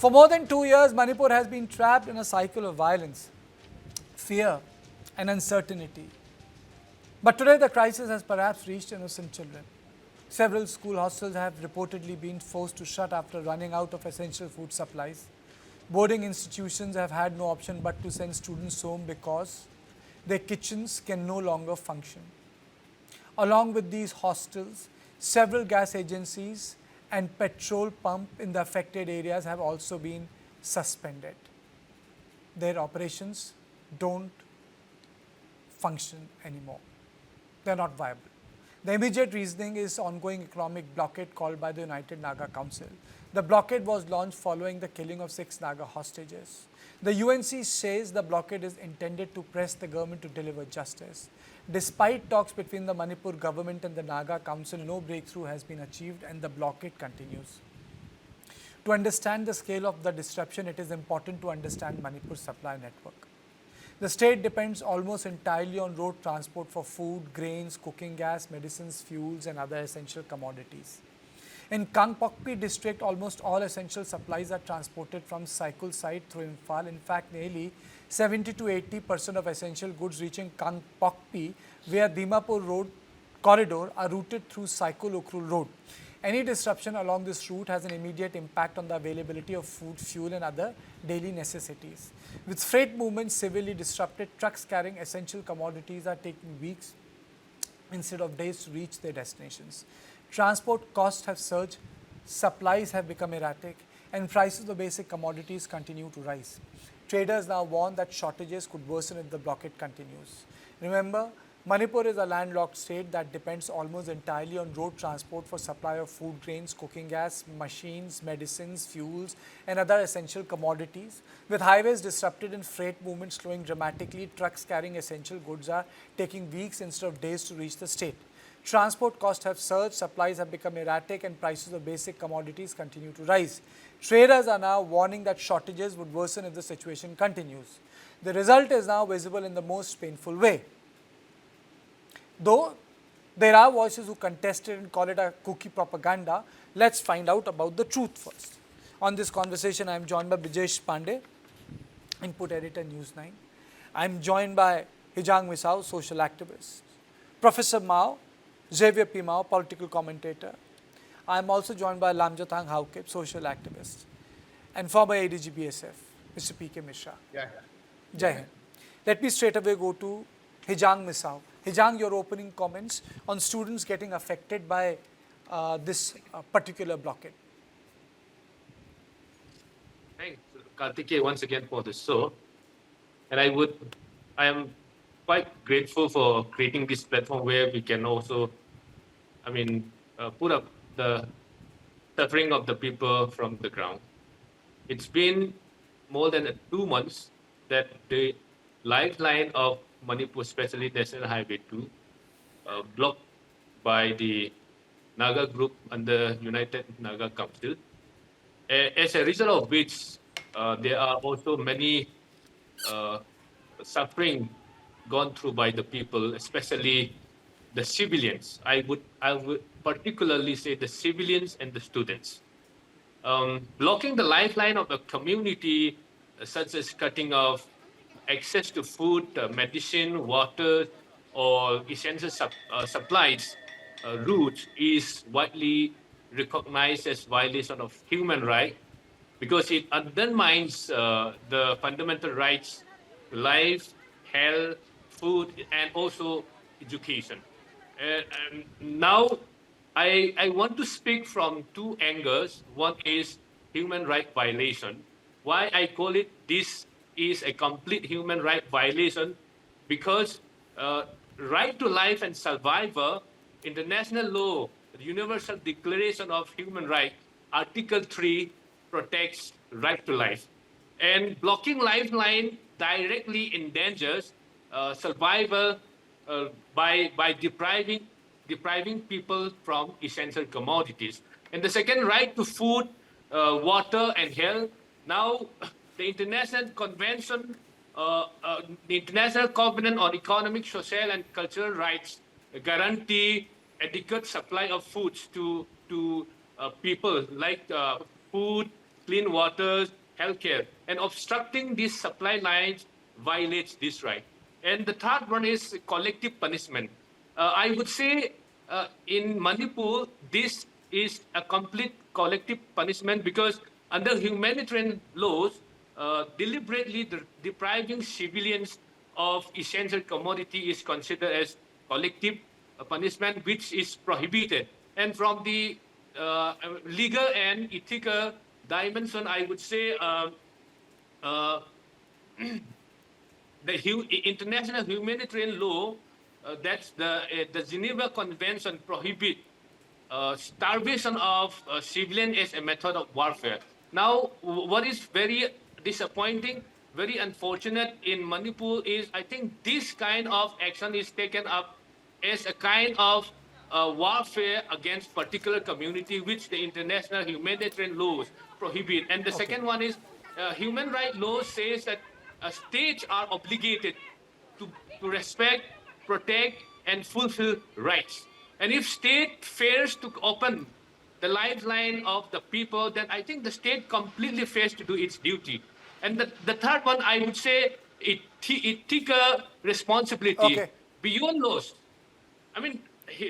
For more than 2 years, Manipur has been trapped in a cycle of violence, fear, and uncertainty. But today, the crisis has perhaps reached innocent children. Several school hostels have reportedly been forced to shut after running out of essential food supplies. Boarding institutions have had no option but to send students home because their kitchens can no longer function. Along with these hostels, several gas agencies and petrol pump in the affected areas have also been suspended. Their operations don't function anymore. They're not viable. The immediate reasoning is ongoing economic blockade called by the United Naga Council. The blockade was launched following the killing of 6 Naga hostages. The UNC says the blockade is intended to press the government to deliver justice. Despite talks between the Manipur government and the Naga Council, no breakthrough has been achieved and the blockade continues. To understand the scale of the disruption, it is important to understand Manipur's supply network. The state depends almost entirely on road transport for food, grains, cooking gas, medicines, fuels, and other essential commodities. In Kangpokpi district, almost all essential supplies are transported from cycle site through Imphal. In fact, nearly 70 to 80% of essential goods reaching Kangpokpi via Dimapur Road corridor are routed through Cycle Ukrul Road. Any disruption along this route has an immediate impact on the availability of food, fuel, and other daily necessities. With freight movements severely disrupted, trucks carrying essential commodities are taking weeks instead of days to reach their destinations. Transport costs have surged, supplies have become erratic, and prices of basic commodities continue to rise. Traders now warn that shortages could worsen if the blockade continues. Remember, Manipur is a landlocked state that depends almost entirely on road transport for supply of food, grains, cooking gas, machines, medicines, fuels, and other essential commodities. With highways disrupted and freight movements slowing dramatically, trucks carrying essential goods are taking weeks instead of days to reach the state. Transport costs have surged, supplies have become erratic, and prices of basic commodities continue to rise. Traders are now warning that shortages would worsen if the situation continues. The result is now visible in the most painful way. Though there are voices who contest it and call it a cookie propaganda, let's find out about the truth first. On this conversation, I am joined by Brijesh Pandey, input editor, News 9. I am joined by Hijang Misao, social activist. Professor Mao, Xavier P. Mao, political commentator. I am also joined by Lamjatang Haukip, social activist. And former ADG BSF, Mr. P.K. Mishra. Jai Hind. Let me straight away go to Hijang Misao. Hijang, your opening comments on students getting affected by this particular blockade. Thanks, Kartikeya, once again for the show. And I am quite grateful for creating this platform where we can also, put up the suffering of the people from the ground. It's been more than 2 months that the lifeline of Manipur, especially National Highway 2, blocked by the Naga group under United Naga Council. As a result of which, there are also many suffering gone through by the people, especially the civilians. I would particularly say the civilians and the students. Blocking the lifeline of the community, such as cutting off access to food, medicine, water, or essential supplies routes is widely recognized as violation of human rights because it undermines the fundamental rights to life, health, food, and also education. And now I want to speak from two angles. One is human right violation. Why I call it this is a complete human right violation because right to life and survival, international law, the Universal Declaration of Human Rights, Article 3 protects right to life. And blocking lifeline directly endangers survival by depriving people from essential commodities. And the second, right to food, water, and health. Now, the International Convention, the International Covenant on Economic, Social, and Cultural Rights guarantee adequate supply of foods to people like food, clean water, healthcare. And obstructing these supply lines violates this right. And the third one is collective punishment. I would say in Manipur, this is a complete collective punishment because under humanitarian laws, deliberately depriving civilians of essential commodity is considered as collective punishment, which is prohibited. And from the legal and ethical dimension, I would say uh, the international humanitarian law, that's the Geneva Convention prohibit starvation of civilian as a method of warfare. Now, what is very disappointing, very unfortunate in Manipur is I think this kind of action is taken up as a kind of warfare against particular community, which the international humanitarian laws prohibit. And the Okay. second one is human rights law says that states are obligated to, to respect, protect, and fulfill rights. And if state fails to open the lifeline of the people, then I think the state completely fails to do its duty. And the third one, I would say, ethical responsibility Okay. beyond laws. I mean,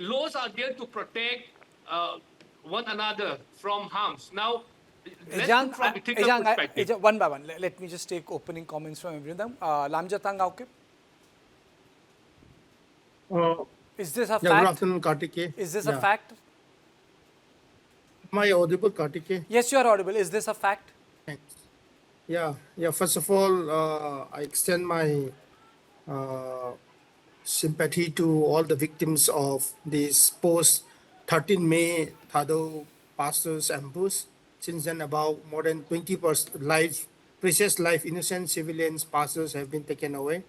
laws are there to protect one another from harms. Now, let's Ejang, look from ethical perspective. one by one, let me just take opening comments from everyone. Lamjatang Aukip, Uh, is this a yeah, good fact? afternoon, Kartike. Is this Yeah. a fact? Am I audible, Kartike? Yes, you are audible. Is this a fact? Thanks. Yeah. First of all, I extend my uh, sympathy to all the victims of this post 13 May Thado pastors ambush. Since then, about more than 20% lives, precious life, innocent civilians, pastors have been taken away.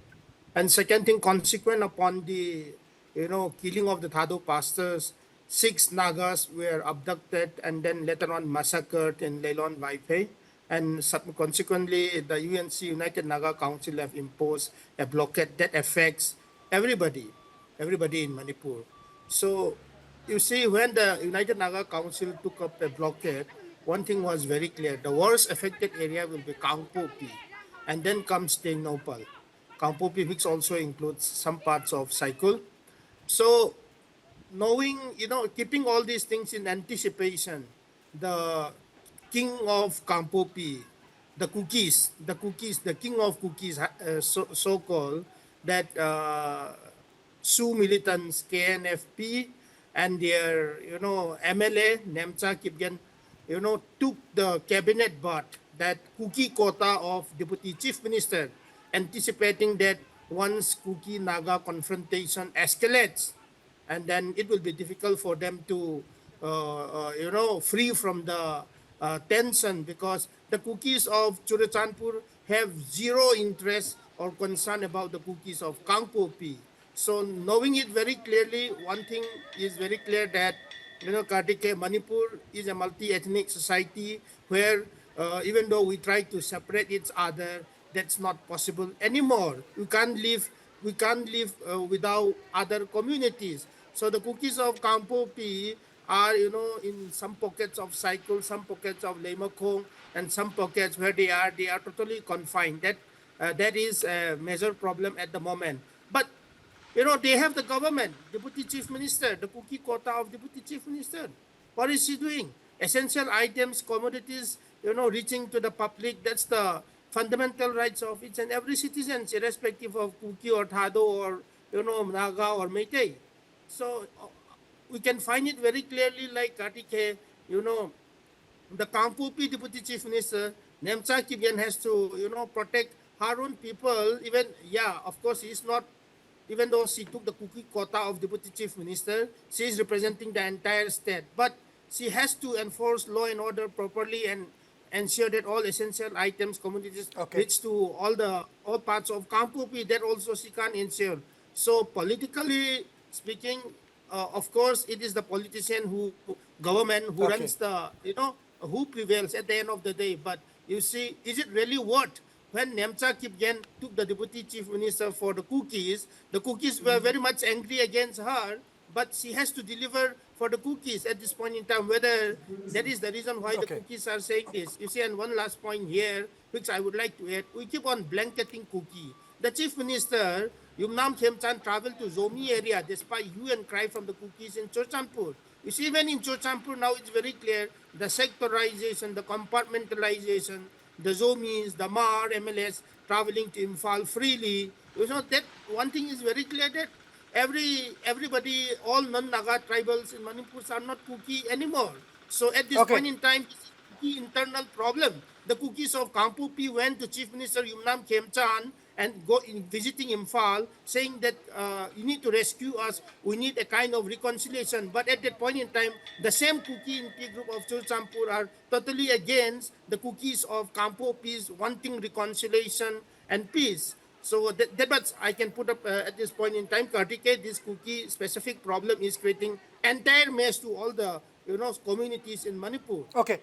And second thing, consequent upon the killing of the Thado pastors, 6 Nagas were abducted and then later on massacred in Leilon, Waipei. And consequently, the UNC, United Naga Council, have imposed a blockade that affects everybody in Manipur. So you see, when the United Naga Council took up a blockade, one thing was very clear. The worst affected area will be Kangpopi, and then comes Tengnopal. Kangpopi, which also includes some parts of Saikul. So knowing, keeping all these things in anticipation, the king of Kampopi, the king of cookies, so-called, that Sioux militants, KNFP, and their, MLA, Nemcha Kipgen, took the cabinet but that cookie quota of deputy chief minister, anticipating that once cookie Naga confrontation escalates, and then it will be difficult for them to free from the tension, because the cookies of Churachandpur have zero interest or concern about the cookies of Kangpopi. So knowing it very clearly, one thing is very clear, that Kartike, Manipur is a multi-ethnic society where even though we try to separate each other, that's not possible anymore. We can't live without other communities. So the cookies of Kampopi are, in some pockets of Cycle, some pockets of Lemakong, and some pockets where they are totally confined. That is a major problem at the moment. But they have the government, deputy chief minister, the cookie quota of deputy chief minister. What is he doing? Essential items, commodities, reaching to the public. That's the fundamental rights of each and every citizen, irrespective of cookie or Thado or, Naga or Meitei. So we can find it very clearly, like Kartike, the Kampupi deputy chief minister, Nemcha Kibyan, has to, protect her own people. Of course, he's not, even though she took the cookie quota of deputy chief minister, she is representing the entire state. But she has to enforce law and order properly and ensure that all essential items, commodities Okay. reach to all parts of Kampupi. That also she can ensure. So politically speaking, of course, it is the politician government who Okay. runs who prevails at the end of the day. But you see, is it really worth? When Nemcha Kipgen took the deputy chief minister for the cookies were very much angry against her, but she has to deliver for the cookies at this point in time, whether that is the reason why the Okay. cookies are saying this. You see, and one last point here, which I would like to add, we keep on blanketing cookie. The chief minister, Yumnam Khemchan, traveled to Zomi area despite hue and cry from the cookies in Churchampur. You see, even in Churchampur now it's very clear the sectorization, the compartmentalization, the Zomis, the Mar MLS traveling to Imphal freely. You know that one thing is very clear that everybody, all non-Naga tribals in Manipur are not Kuki anymore. So at this Okay. point in time, this is Kuki internal problem. The Kukis of Kampupi went to Chief Minister Yumnam Khemchan and go in visiting Imphal, saying that you need to rescue us. We need a kind of reconciliation. But at that point in time, the same Kuki in P group of Churchampur are totally against the Kukis of Kampupis wanting reconciliation and peace. So that much I can put up at this point in time. Kartikeya, this cookie specific problem is creating entire mess to all the communities in Manipur. Okay.